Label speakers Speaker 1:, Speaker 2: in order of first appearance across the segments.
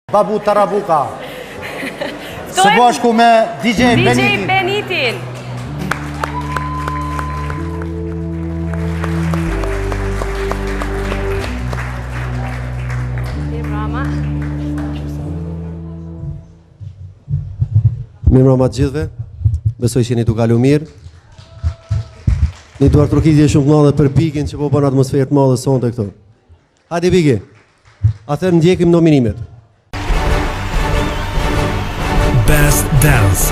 Speaker 1: Babu Tarabuka. Së bashku me DJ Benitin.
Speaker 2: Mirë mbrëma të gjithëve, besoj që jeni tu kalu mirë. Një duar trokitje shumë të madhe për Bigin që po bën atmosferë të madhe sonte këto. Hajde Bigi, atëherë ndjekim nominimet.
Speaker 3: Best Dance.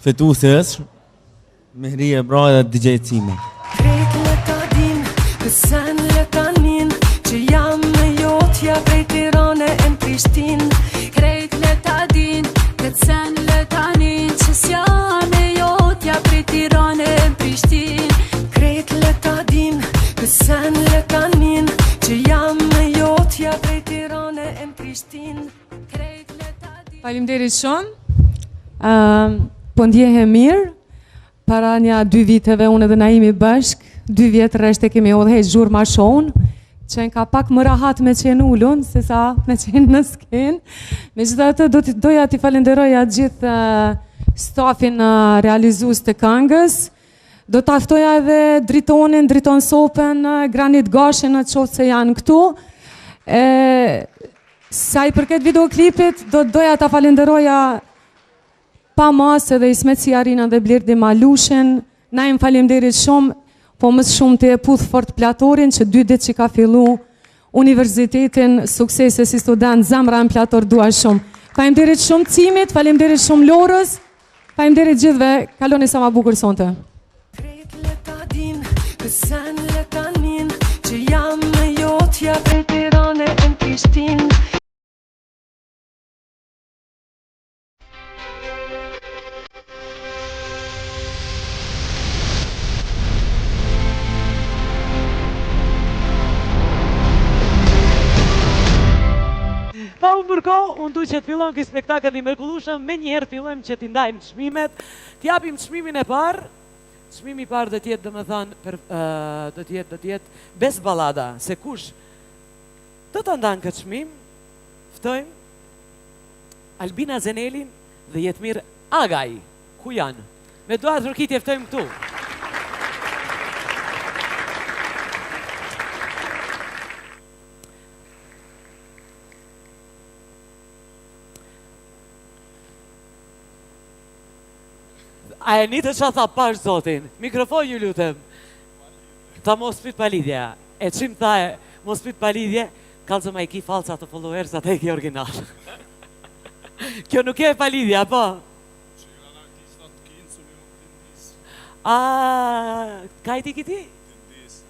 Speaker 3: Fituesi është Mehri Ebra dhe DJ Cime.
Speaker 4: Krejt le ta din, kësen le ta nin, që jam në jotja prej Tirane e në Prishtin. Krejt le ta din, kësen le ta nin, që s'jam në jotja prej Tirane e në Prishtin. Krejt le ta din, kësen le ta nin, që jam në jotja prej Tirane e në Prishtin. Krejt le ta din.
Speaker 5: Faleminderit shumë. Po ndjehem mirë. Para një 2 viteve unë edhe Naimi bashk, 2 vjetë reshte kemi odhej zhurma shown, që në ka pak më rahat me qenë ullun, se sa me qenë në skenë. Me gjitha të doja t'i falenderoja gjithë stafin realizues të këngës. Do t'aftoja edhe Driton Sopen, Granit Gashin në qoftë se janë këtu. Sa i përket videoklipit, doja t'a falenderoja pa mas edhe Ismet Siarina dhe Blerdi Malushin. Na im faleminderit shumë, po më shumë të puth Fort Platorin që 2 ditë që ka fillu universitetin, suksese si student, zemra në Plator dua shumë. Faleminderit shumë Cimit, faleminderit shumë Lorës, faleminderit gjithve, kaloni sa ma bukur sonte.
Speaker 4: Krejt le ta din, kësen le ta nin, që jam në jotja prej Tirane e në Prishtin.
Speaker 6: Pa unë mërko, unë du që të fillon këj spektakët i mrekullueshëm, me njëherë fillojmë që t'indajmë çmimet, t'japim çmimin e parë. Çmimi i parë do t'jetë do t'jetë Best Ballada, se kush do të ndanë këtë çmim, ftojmë Albina Zenelin dhe Jetmir Agaj, ku janë? Me duar rëkitje ftojmë këtu. A e një të qa tha pash zotin, mikrofon ju lutem. Ta mos pit palidhja, e qim tha e mos pit palidhje, kalë ma i ki falca të followers, atë e ki original. Kjo nuk e palidhja, po? A, ka e ti ki ti?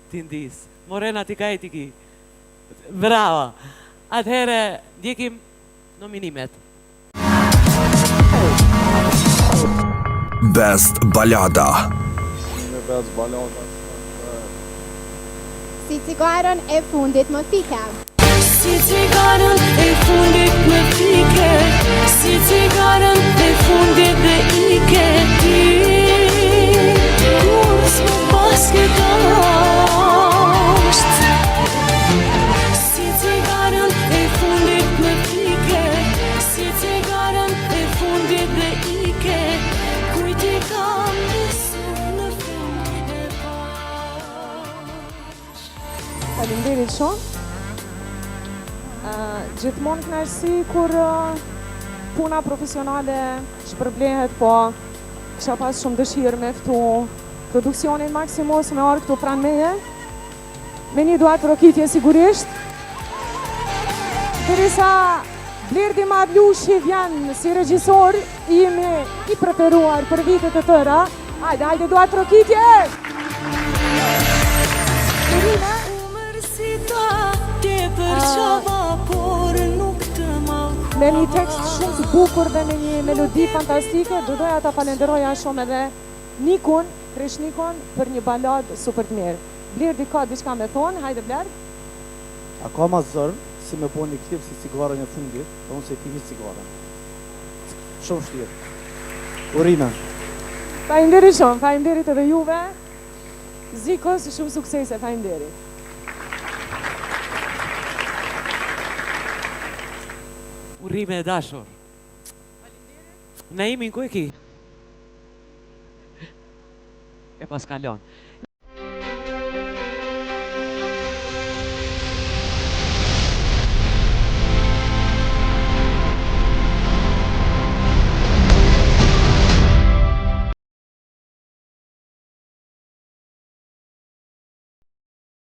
Speaker 6: Tindis. Morena ti ka e ti ki. Bravo. Atëhere, ndjekim nominimet.
Speaker 7: Best Ballada.
Speaker 8: Best Ballada.
Speaker 9: Si cigarën e fundit më fike.
Speaker 4: Si cigarën e fundit më fike, si cigarën e fundit dhe ike ti, kur s'më paske dasht. Si cigarën e fundit më fike, si cigarën e fundit dhe ike, kujti kam besu në fund e bash.
Speaker 5: Faleminderit shumë. Gjithmonë kënaqësi kur puna profesionale shpërblehet, po kisha pas shumë dëshirë me ftu produksionin Maximus me orë këtu pranë meje. Me një duart rokitje sigurisht. Derisa Blerdi Malushi vjen si regjisor imi i preferuar për vitet e tëra. Hajde duart rokitje! Me një tekst shumë të bukur dhe me një melodi fantastike, doja ta falenderoja shumë edhe Nikun, Krishnikun, për një balad super të mirë. Blerdi ka diçka me thonë, hajde Blerd.
Speaker 1: A ka ma zërë, si me po një klip si cigarën e fundit, dhe unë se ti një cigarën. Shumë shtirë. Urime.
Speaker 5: Faleminderit shumë, faleminderit edhe juve. Zikos, shumë suksese, faleminderit.
Speaker 6: Urime e dashur. Naimin ku e ki? E pas kalon.